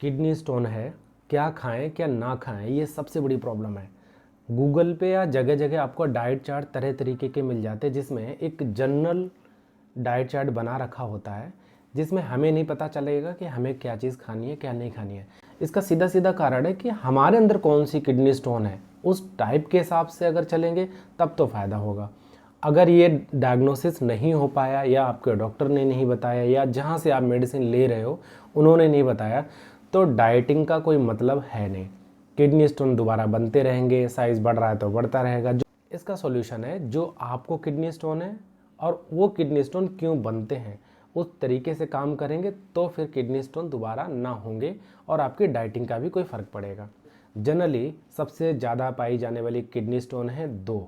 Kidney stone है, क्या खाएं क्या ना खाएं, ये सबसे बड़ी प्रॉब्लम है। गूगल पे या जगह जगह आपको डाइट चार्ट तरह तरीके के मिल जाते हैं, जिसमें एक जनरल डाइट चार्ट बना रखा होता है, जिसमें हमें नहीं पता चलेगा कि हमें क्या चीज़ खानी है क्या नहीं खानी है। इसका सीधा सीधा कारण है कि हमारे अंदर कौन सी किडनी स्टोन है, उस टाइप के हिसाब से अगर चलेंगे तब तो फ़ायदा होगा। अगर ये डायग्नोसिस नहीं हो पाया, या आपके डॉक्टर ने नहीं बताया, या जहाँ से आप मेडिसिन ले रहे हो उन्होंने नहीं बताया, तो डाइटिंग का कोई मतलब है नहीं। किडनी स्टोन दोबारा बनते रहेंगे, साइज़ बढ़ रहा है तो बढ़ता रहेगा। जो इसका सॉल्यूशन है, जो आपको किडनी स्टोन है और वो किडनी स्टोन क्यों बनते हैं उस तरीके से काम करेंगे, तो फिर किडनी स्टोन दोबारा ना होंगे और आपकी डाइटिंग का भी कोई फ़र्क पड़ेगा। जनरली सबसे ज़्यादा पाई जाने वाली किडनी स्टोन है दो।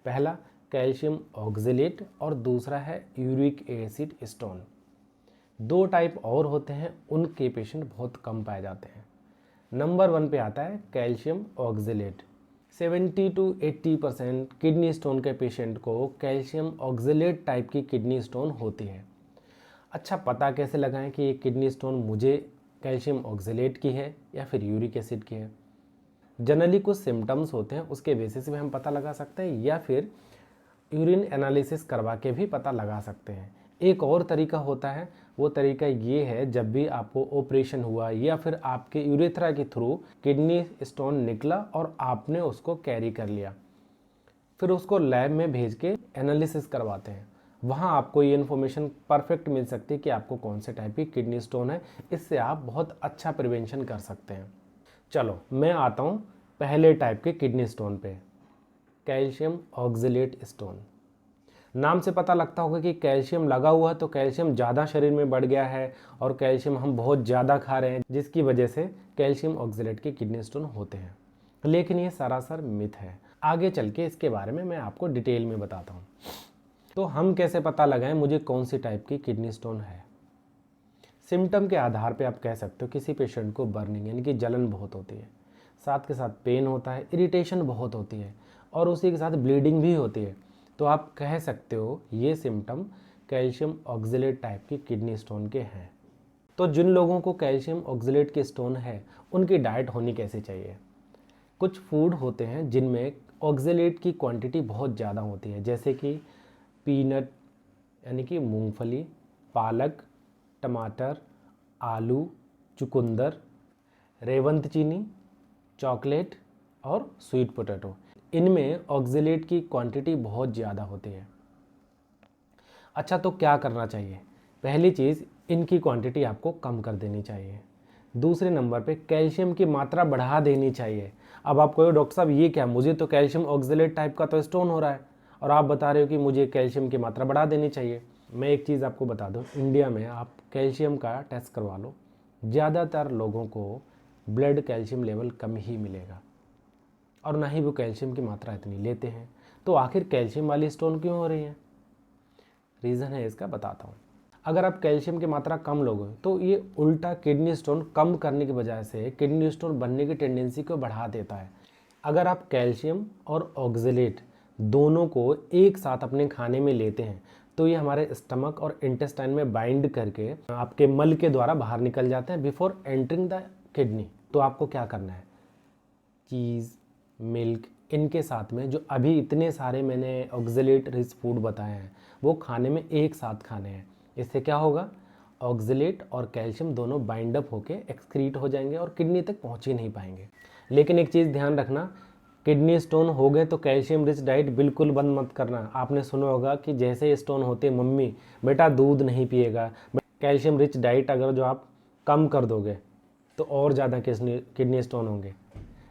पहला कैल्शियम ऑक्जेलेट और दूसरा है यूरिक एसिड स्टोन। दो टाइप और होते हैं, उनके पेशेंट बहुत कम पाए जाते हैं। नंबर 1 पे आता है calcium oxalate. 70 to 80% kidney stone के पेशेंट को कैल्शियम ऑक्जेलेट टाइप की किडनी स्टोन होती है। अच्छा, पता कैसे लगाएं कि ये किडनी स्टोन मुझे कैल्शियम ऑक्जेलेट की है या फिर यूरिक एसिड की है? जनरली कुछ सिम्टम्स होते हैं, उसके बेसिस पे हम पता लगा सकते हैं, या फिर यूरिन एनालिसिस करवा के भी पता लगा सकते हैं। एक और तरीका होता है, वो तरीका ये है, जब भी आपको ऑपरेशन हुआ या फिर आपके यूरेथ्रा के थ्रू किडनी स्टोन निकला और आपने उसको कैरी कर लिया, फिर उसको लैब में भेज के एनालिसिस करवाते हैं। वहाँ आपको ये इन्फॉर्मेशन परफेक्ट मिल सकती है कि आपको कौन से टाइप की किडनी स्टोन है। इससे आप बहुत अच्छा प्रिवेंशन कर सकते हैं। चलो मैं आता हूँ पहले टाइप के किडनी स्टोन पे, कैल्शियम ऑक्जेलेट स्टोन। नाम से पता लगता होगा कि कैल्शियम लगा हुआ है, तो कैल्शियम ज़्यादा शरीर में बढ़ गया है और कैल्शियम हम बहुत ज़्यादा खा रहे हैं, जिसकी वजह से कैल्शियम ऑक्जेलेट के किडनी स्टोन होते हैं। लेकिन ये सरासर मिथ है। आगे चल के इसके बारे में मैं आपको डिटेल में बताता हूँ। तो हम कैसे पता लगाएं मुझे कौन सी टाइप की किडनी स्टोन है? सिम्टम के आधार पे आप कह सकते हो किसी पेशेंट को बर्निंग यानी कि जलन बहुत होती है, साथ के साथ पेन होता है, इरिटेशन बहुत होती है और उसी के साथ ब्लीडिंग भी होती है, तो आप कह सकते हो ये सिम्टम कैल्शियम ऑक्जेलेट टाइप की किडनी स्टोन के हैं। तो जिन लोगों को कैल्शियम ऑक्जेलेट की स्टोन है, उनकी डाइट होनी कैसे चाहिए? कुछ फूड होते हैं जिनमें ऑक्जेलेट की क्वांटिटी बहुत ज़्यादा होती है, जैसे कि पीनट यानी कि मूंगफली, पालक, टमाटर, आलू, चुकंदर, रेवंत चीनी, चॉकलेट और स्वीट पोटैटो। इनमें ऑक्जेलेट की क्वांटिटी बहुत ज़्यादा होती है। अच्छा, तो क्या करना चाहिए? पहली चीज़, इनकी क्वांटिटी आपको कम कर देनी चाहिए। दूसरे नंबर पे कैल्शियम की मात्रा बढ़ा देनी चाहिए। अब आप कहो डॉक्टर साहब ये क्या, मुझे तो कैल्शियम ऑक्जेलेट टाइप का तो स्टोन हो रहा है और आप बता रहे हो कि मुझे कैल्शियम की मात्रा बढ़ा देनी चाहिए। मैं एक चीज़ आपको बता दूं, इंडिया में आप कैल्शियम का टेस्ट करवा लो, ज़्यादातर लोगों को ब्लड कैल्शियम लेवल कम ही मिलेगा और ना ही वो कैल्शियम की मात्रा इतनी लेते हैं। तो आखिर कैल्शियम वाली स्टोन क्यों हो रही है? रीज़न है इसका, बताता हूँ। अगर आप कैल्शियम की मात्रा कम लोगे तो ये उल्टा किडनी स्टोन कम करने की बजाय से किडनी स्टोन बनने की टेंडेंसी को बढ़ा देता है। अगर आप कैल्शियम और ऑक्जेलेट दोनों को एक साथ अपने खाने में लेते हैं, तो ये हमारे स्टमक और इंटेस्टाइन में बाइंड करके आपके मल के द्वारा बाहर निकल जाते हैं बिफोर एंटरिंग द किडनी। तो आपको क्या करना है, चीज़, मिल्क, इनके साथ में जो अभी इतने सारे मैंने ऑक्जेलेट रिच फूड बताए हैं, वो खाने में एक साथ खाने हैं। इससे क्या होगा, ऑक्जेलेट और कैल्शियम दोनों बाइंड अप होके एक्सक्रीट हो जाएंगे और किडनी तक पहुंच ही नहीं पाएंगे। लेकिन एक चीज़ ध्यान रखना, किडनी स्टोन हो गए तो कैल्शियम रिच डाइट बिल्कुल बंद मत करना। आपने सुना होगा कि जैसे स्टोन होते, मम्मी बेटा दूध नहीं पिएगा। कैल्शियम रिच डाइट अगर जो आप कम कर दोगे तो और ज़्यादा किडनी स्टोन होंगे।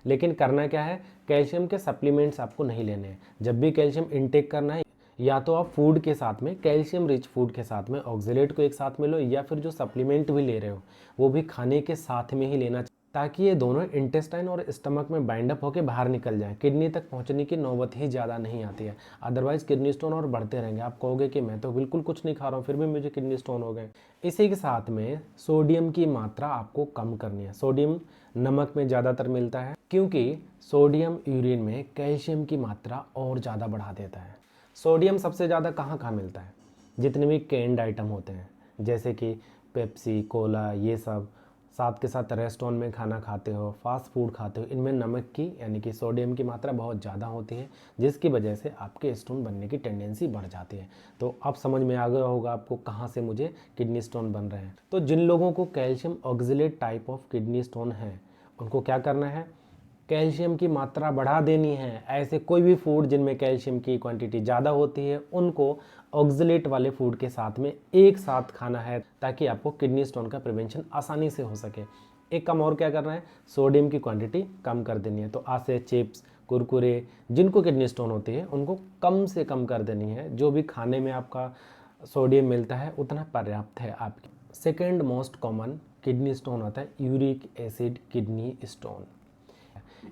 लेकिन करना क्या है, कैल्शियम के सप्लीमेंट्स आपको नहीं लेने हैं। जब भी कैल्शियम इनटेक करना है, या तो आप फूड के साथ में, कैल्शियम रिच फूड के साथ में ऑक्जेलेट को एक साथ में लो, या फिर जो सप्लीमेंट भी ले रहे हो वो भी खाने के साथ में ही लेना, ताकि ये दोनों इंटेस्टाइन और स्टमक में बाइंड अप होकर बाहर निकल जाए। किडनी तक पहुंचने की नौबत ही ज़्यादा नहीं आती है। अदरवाइज किडनी स्टोन और बढ़ते रहेंगे। आप कहोगे कि मैं तो बिल्कुल कुछ नहीं खा रहा हूँ फिर भी मुझे किडनी स्टोन हो गए। इसी के साथ में सोडियम की मात्रा आपको कम करनी है। सोडियम नमक में ज़्यादातर मिलता है, क्योंकि सोडियम यूरिन में कैल्शियम की मात्रा और ज़्यादा बढ़ा देता है। सोडियम सबसे ज़्यादा कहाँ कहाँ मिलता है? जितने भी कैंड आइटम होते हैं, जैसे कि पेप्सी, कोला, ये सब साथ के साथ रेस्टोरेंट में खाना खाते हो, फास्ट फूड खाते हो, इनमें नमक की यानी कि सोडियम की मात्रा बहुत ज़्यादा होती है, जिसकी वजह से आपके स्टोन बनने की टेंडेंसी बढ़ जाती है। तो अब समझ में आ गया होगा आपको कहाँ से मुझे किडनी स्टोन बन रहे हैं। तो जिन लोगों को calcium oxalate type of kidney stone है, उनको क्या करना है, कैल्शियम की मात्रा बढ़ा देनी है। ऐसे कोई भी फूड जिनमें कैल्शियम की क्वांटिटी ज़्यादा होती है उनको ऑक्सलेट वाले फूड के साथ में एक साथ खाना है, ताकि आपको किडनी स्टोन का प्रिवेंशन आसानी से हो सके। एक काम और क्या करना है, सोडियम की क्वांटिटी कम कर देनी है। तो आज से चिप्स, कुरकुरे, जिनको किडनी स्टोन होती है उनको कम से कम कर देनी है। जो भी खाने में आपका सोडियम मिलता है उतना पर्याप्त है आपकी। Second most common kidney stone होता है uric acid kidney stone.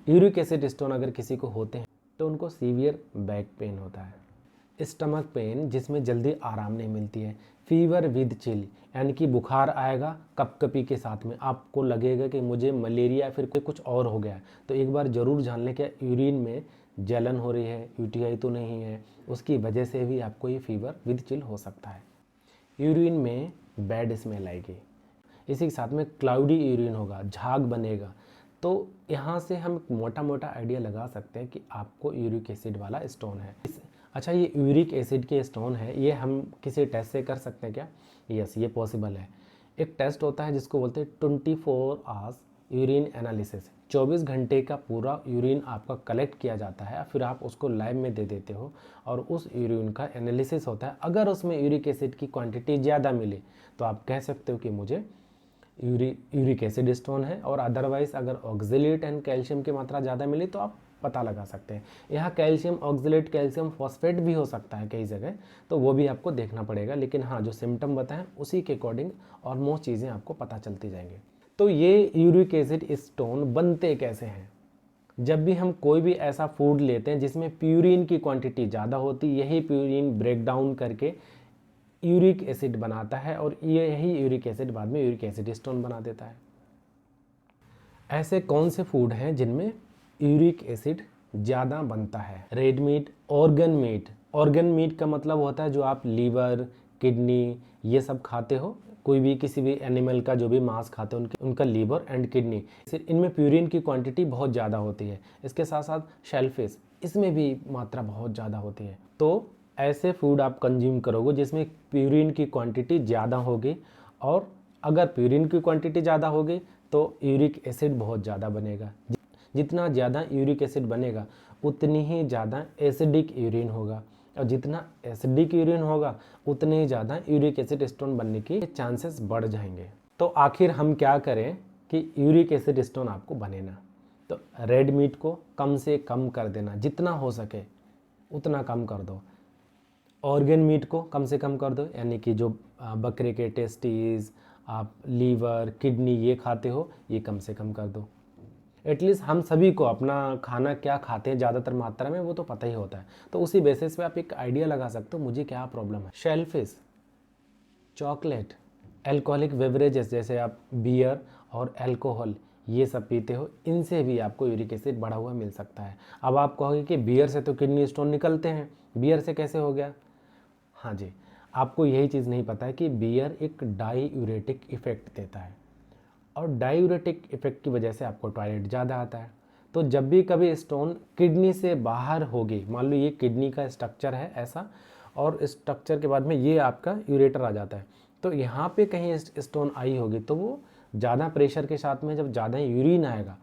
Uric acid stone अगर किसी को होते हैं तो उनको सीवियर बैक पेन होता है, स्टमक पेन जिसमें जल्दी आराम नहीं मिलती है, फीवर विद चिल यानी कि बुखार आएगा कपकपी के साथ में, आपको लगेगा कि मुझे मलेरिया या फिर कुछ और हो गया है। तो एक बार ज़रूर जान लें कि यूरिन में जलन हो रही है, यूटीआई तो नहीं है, उसकी वजह से भी आपको ये फीवर विद चिल हो सकता है। यूरिन में बैड स्मेल आएगी, इसी के साथ में क्लाउडी यूरिन होगा, झाग बनेगा। तो यहाँ से हम मोटा मोटा आइडिया लगा सकते हैं कि आपको यूरिक एसिड वाला स्टोन है। अच्छा, ये यूरिक एसिड के स्टोन है, ये हम किसी टेस्ट से कर सकते हैं क्या? यस, ये पॉसिबल है। एक टेस्ट होता है जिसको बोलते हैं 24 आवर्स यूरिन एनालिसिस। 24 घंटे का पूरा यूरिन आपका कलेक्ट किया जाता है, फिर आप उसको लैब में दे देते हो और उस यूरिन का एनालिसिस होता है। अगर उसमें यूरिक एसिड की क्वांटिटी ज़्यादा मिले तो आप कह सकते हो कि मुझे यूरिक एसिड स्टोन है, और अदरवाइज अगर ऑक्सलेट एंड कैल्शियम की मात्रा ज़्यादा मिली तो आप पता लगा सकते हैं। यहाँ कैल्शियम ऑक्सलेट, कैल्शियम फॉस्फेट भी हो सकता है कई जगह, तो वो भी आपको देखना पड़ेगा। लेकिन हाँ, जो सिम्टम बताएं उसी के अकॉर्डिंग ऑलमोस्ट चीज़ें आपको पता चलती जाएंगी। तो ये यूरिक एसिड स्टोन बनते कैसे हैं? जब भी हम कोई भी ऐसा फूड लेते हैं जिसमें प्यूरिन की क्वांटिटी ज़्यादा होती, यही प्यूरिन ब्रेक डाउन करके यूरिक एसिड बनाता है, और यही यूरिक एसिड बाद में यूरिक एसिड स्टोन बना देता है। ऐसे कौन से फूड हैं जिनमें यूरिक एसिड ज़्यादा बनता है? Red meat, organ meet. Organ meet का मतलब होता है जो आप लीवर, किडनी ये सब खाते हो, कोई भी किसी भी एनिमल का जो भी मांस खाते हो उनका लीवर एंड किडनी, इनमें प्यूरिन की क्वांटिटी बहुत ज़्यादा होती है। इसके साथ साथ शेलफिश, इसमें भी मात्रा बहुत ज़्यादा होती है। तो ऐसे फूड आप कंज्यूम करोगे जिसमें प्यूरिन की क्वांटिटी ज़्यादा होगी, और अगर प्यूरिन की क्वांटिटी ज़्यादा होगी तो यूरिक एसिड बहुत ज़्यादा बनेगा। जितना ज़्यादा यूरिक एसिड बनेगा उतनी ही ज़्यादा एसिडिक यूरिन होगा, और जितना एसिडिक यूरिन होगा उतने ही ज़्यादा यूरिक एसिड स्टोन बनने के चांसेस बढ़ जाएंगे। तो आखिर हम क्या करें कि यूरिक एसिड स्टोन आपको बने ना? तो रेड मीट को कम से कम कर देना, जितना हो सके उतना कम कर दो। ऑर्गन मीट को कम से कम कर दो, यानी कि जो बकरे के टेस्टीज, आप लीवर, किडनी ये खाते हो, ये कम से कम कर दो। एटलीस्ट हम सभी को अपना खाना क्या खाते हैं ज़्यादातर मात्रा में वो तो पता ही होता है, तो उसी बेसिस पे आप एक आइडिया लगा सकते हो मुझे क्या प्रॉब्लम है। शेलफिश, चॉकलेट, एल्कोहलिक बेवरेजेस जैसे आप बियर और अल्कोहल ये सब पीते हो, इनसे भी आपको यूरिक एसिड बढ़ा हुआ मिल सकता है। अब आप कहोगे कि बियर से तो किडनी स्टोन निकलते हैं, बियर से कैसे हो गया? हाँ जी, आपको यही चीज़ नहीं पता है कि बियर एक डाईयूरेटिक इफेक्ट देता है, और डाईयूरेटिक इफेक्ट की वजह से आपको टॉयलेट ज़्यादा आता है। तो जब भी कभी स्टोन किडनी से बाहर होगी, मान लो ये किडनी का स्ट्रक्चर है ऐसा, और स्ट्रक्चर के बाद में ये आपका यूरेटर आ जाता है, तो यहाँ पे कहीं स्टोन आई होगी तो वो ज़्यादा प्रेशर के साथ में जब ज़्यादा यूरिन आएगा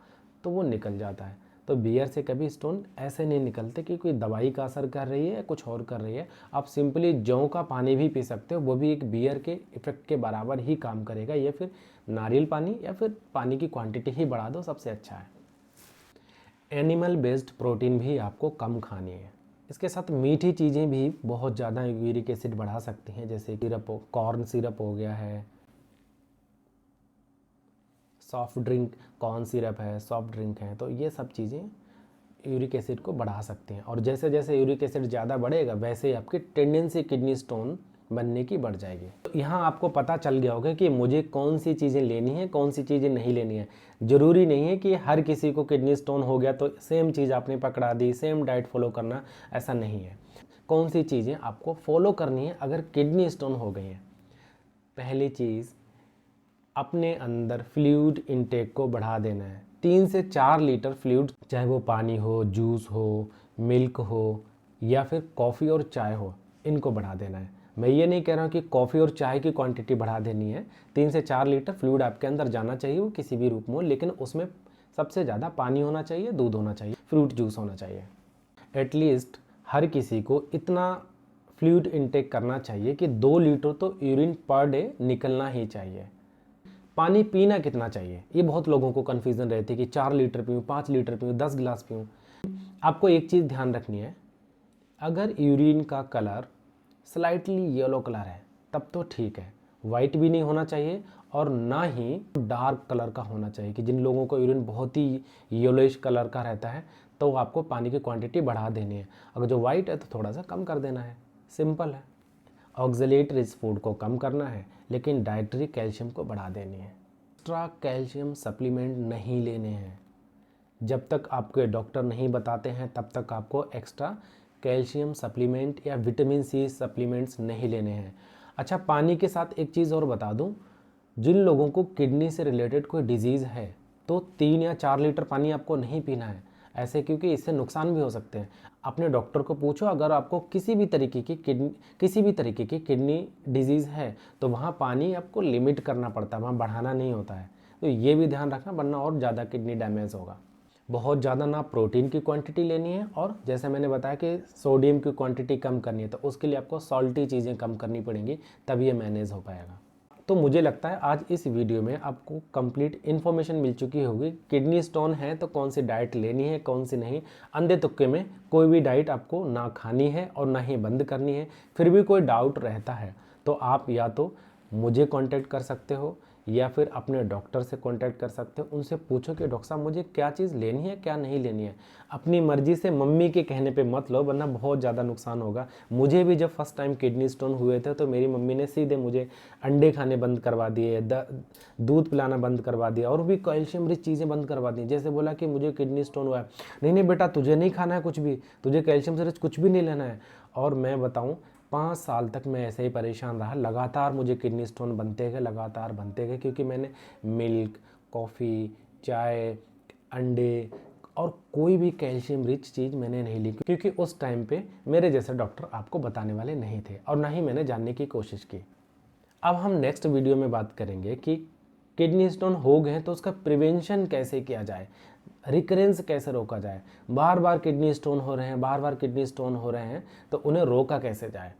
तो वो निकल जाता है। तो बियर से कभी स्टोन ऐसे नहीं निकलते कि कोई दवाई का असर कर रही है या कुछ और कर रही है। आप सिंपली जौ का पानी भी पी सकते हो, वो भी एक बियर के इफेक्ट के बराबर ही काम करेगा, या फिर नारियल पानी, या फिर पानी की क्वांटिटी ही बढ़ा दो, सबसे अच्छा है। एनिमल बेस्ड प्रोटीन भी आपको कम खानी है। इसके साथ मीठी चीज़ें भी बहुत ज़्यादा यूरिक एसिड बढ़ा सकती हैं, जैसे सिरप, कॉर्न सिरप हो गया है, सॉफ्ट ड्रिंक, कॉर्न सिरप है, सॉफ्ट ड्रिंक है, तो ये सब चीज़ें यूरिक एसिड को बढ़ा सकते हैं। और जैसे जैसे यूरिक एसिड ज़्यादा बढ़ेगा वैसे ही आपकी टेंडेंसी किडनी स्टोन बनने की बढ़ जाएगी। तो यहाँ आपको पता चल गया होगा कि मुझे कौन सी चीज़ें लेनी है, कौन सी चीज़ें नहीं लेनी है। ज़रूरी नहीं है कि हर किसी को किडनी स्टोन हो गया तो सेम चीज़ आपने पकड़ा दी, सेम डाइट फॉलो करना, ऐसा नहीं है। कौन सी चीज़ें आपको फॉलो करनी है अगर किडनी स्टोन हो गई है? पहली चीज़, अपने अंदर फ्लूइड इनटेक को बढ़ा देना है। 3 से 4 लीटर फ्लूइड, चाहे वो पानी हो, जूस हो, मिल्क हो या फिर कॉफ़ी और चाय हो, इनको बढ़ा देना है। मैं ये नहीं कह रहा हूँ कि कॉफ़ी और चाय की क्वांटिटी बढ़ा देनी है। 3 से 4 लीटर फ्लूइड आपके अंदर जाना चाहिए, वो किसी भी रूप में हो, लेकिन उसमें सबसे ज़्यादा पानी होना चाहिए, दूध होना चाहिए, फ्रूट जूस होना चाहिए। एटलीस्ट हर किसी को इतना फ्लूइड इनटेक करना चाहिए कि 2 लीटर तो यूरिन पर डे निकलना ही चाहिए। पानी पीना कितना चाहिए, ये बहुत लोगों को कन्फ्यूज़न रहती है कि 4 लीटर पीऊँ, 5 लीटर पीऊँ, 10 गिलास पीऊँ। आपको एक चीज़ ध्यान रखनी है, अगर यूरिन का कलर स्लाइटली येलो कलर है तब तो ठीक है, वाइट भी नहीं होना चाहिए और ना ही डार्क कलर का होना चाहिए कि जिन लोगों को यूरिन बहुत ही येलोइश कलर का रहता है तो आपको पानी की क्वांटिटी बढ़ा देनी है। अगर जो वाइट है तो थोड़ा सा कम कर देना है, सिंपल है। ऑक्सलेट रिच फूड को कम करना है लेकिन डाइटरी कैल्शियम को बढ़ा देनी है। एक्स्ट्रा कैल्शियम सप्लीमेंट नहीं लेने हैं, जब तक आपके डॉक्टर नहीं बताते हैं तब तक आपको एक्स्ट्रा कैल्शियम सप्लीमेंट या विटामिन सी सप्लीमेंट्स नहीं लेने हैं। अच्छा, पानी के साथ एक चीज़ और बता दूं, जिन लोगों को किडनी से रिलेटेड कोई डिजीज़ है तो 3 या 4 लीटर पानी आपको नहीं पीना है, ऐसे क्योंकि इससे नुकसान भी हो सकते हैं। अपने डॉक्टर को पूछो, अगर आपको किसी भी तरीके की किडनी डिजीज़ है तो वहाँ पानी आपको लिमिट करना पड़ता है, वहाँ बढ़ाना नहीं होता है। तो ये भी ध्यान रखना, वरना और ज़्यादा किडनी डैमेज होगा। बहुत ज़्यादा ना प्रोटीन की क्वांटिटी लेनी है और जैसे मैंने बताया कि सोडियम की क्वांटिटी कम करनी है, तो उसके लिए आपको सॉल्टी चीज़ें कम करनी पड़ेंगी, तब ये मैनेज हो पाएगा। तो मुझे लगता है आज इस वीडियो में आपको कंप्लीट इन्फॉर्मेशन मिल चुकी होगी। किडनी स्टोन है तो कौन सी डाइट लेनी है, कौन सी नहीं। अंधे तुक्के में कोई भी डाइट आपको ना खानी है और ना ही बंद करनी है। फिर भी कोई डाउट रहता है तो आप या तो मुझे कांटेक्ट कर सकते हो या फिर अपने डॉक्टर से कांटेक्ट कर सकते हो। उनसे पूछो कि डॉक्टर साहब मुझे क्या चीज़ लेनी है, क्या नहीं लेनी है। अपनी मर्जी से मम्मी के कहने पे मत लो, वरना बहुत ज़्यादा नुकसान होगा। मुझे भी जब फर्स्ट टाइम किडनी स्टोन हुए थे तो मेरी मम्मी ने सीधे मुझे अंडे खाने बंद करवा दिए, दूध पिलाना बंद करवा दिया और भी कैल्शियम रिच चीज़ें बंद करवा दी। जैसे बोला कि मुझे किडनी स्टोन हुआ है, नहीं नहीं बेटा तुझे नहीं खाना है कुछ भी, तुझे कैल्शियम से रिच कुछ भी नहीं लेना है। और मैं बताऊँ 5 साल तक मैं ऐसे ही परेशान रहा, लगातार मुझे किडनी स्टोन बनते गए, लगातार बनते गए, क्योंकि मैंने मिल्क, कॉफ़ी, चाय, अंडे और कोई भी कैल्शियम रिच चीज़ मैंने नहीं ली, क्योंकि उस टाइम पे मेरे जैसे डॉक्टर आपको बताने वाले नहीं थे और ना ही मैंने जानने की कोशिश की। अब हम नेक्स्ट वीडियो में बात करेंगे कि किडनी स्टोन हो गए तो उसका प्रिवेंशन कैसे किया जाए, रिकरेंस कैसे रोका जाए। बार बार किडनी स्टोन हो रहे हैं, बार बार किडनी स्टोन हो रहे हैं तो उन्हें रोका कैसे जाए।